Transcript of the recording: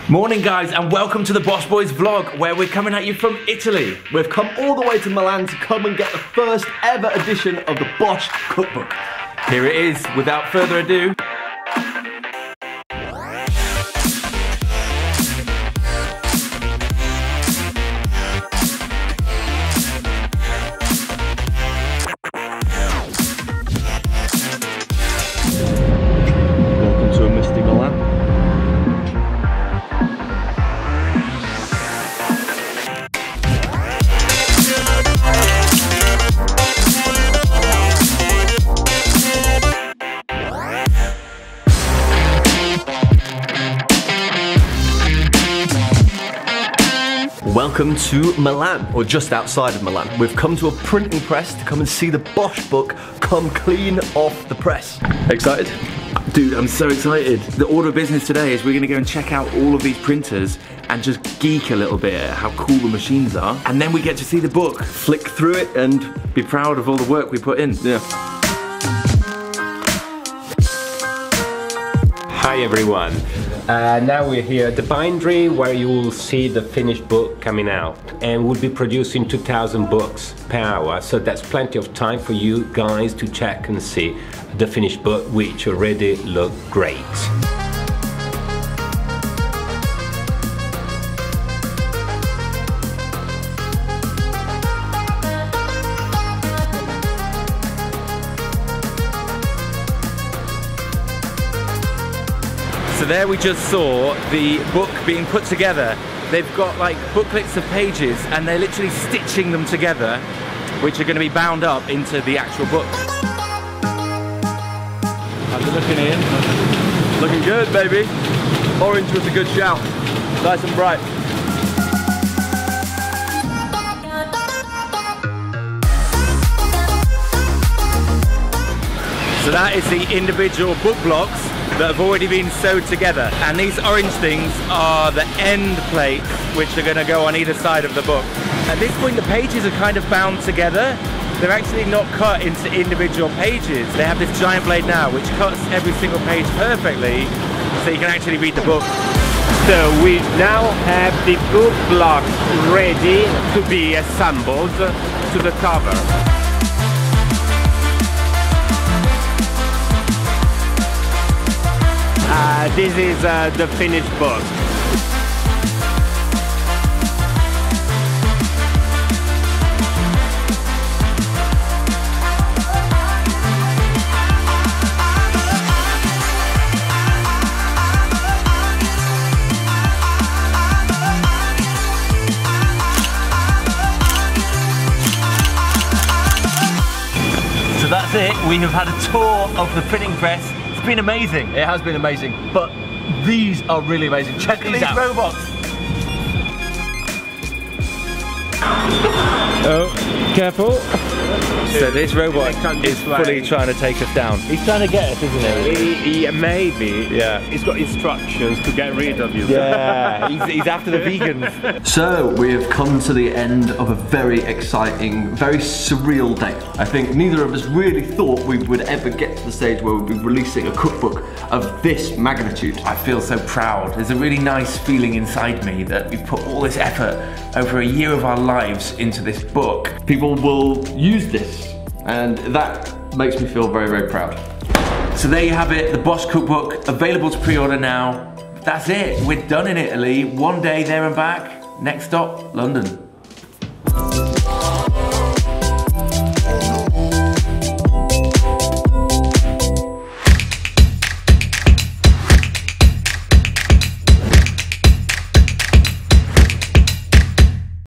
Morning guys, and welcome to the BOSH Boys vlog, where we're coming at you from Italy. We've come all the way to Milan to come and get the first ever edition of the BOSH cookbook. Here it is, without further ado. Welcome to a misty Milan. Welcome to Milan, or just outside of Milan. We've come to a printing press to come and see the BOSH book come clean off the press. Excited? Dude, I'm so excited. The order of business today is we're gonna go and check out all of these printers and just geek a little bit at how cool the machines are. And then we get to see the book, Flick through it and be proud of all the work we put in. yeah. Hi everyone. Now we're here at the bindery where you will see the finished book coming out, and we'll be producing 2,000 books per hour, so that's plenty of time for you guys to check and see the finished book, which already look great. So there we just saw the book being put together. They've got like booklets of pages and they're literally stitching them together, which are going to be bound up into the actual book. How's it looking, Ian? Looking good, baby. Orange was a good shout. Nice and bright. So that is the individual book blocks that have already been sewed together. And these orange things are the end plates, which are going to go on either side of the book. At this point, the pages are kind of bound together. They're actually not cut into individual pages. They have this giant blade now, which cuts every single page perfectly, so you can actually read the book. So we now have the book blocks ready to be assembled to the cover. This is the finished book. So that's it. We have had a tour of the printing press. It's been amazing. It has been amazing, but these are really amazing. Check these out. Robots. Oh, careful. So this robot is fully trying to take us down. He's trying to get us, isn't he? Maybe. Yeah. He's got instructions to get rid of you. Yeah, he's after the vegans. So we have come to the end of a very exciting, very surreal day. I think neither of us really thought we would ever get to the stage where we'd be releasing a cookbook of this magnitude. I feel so proud. There's a really nice feeling inside me that we've put all this effort over a year of our lives into this book. People will use this, and that makes me feel very, very proud. So there you have it, the BOSH cookbook, available to pre-order now. That's it, we're done in Italy. One day there and back. Next stop, London.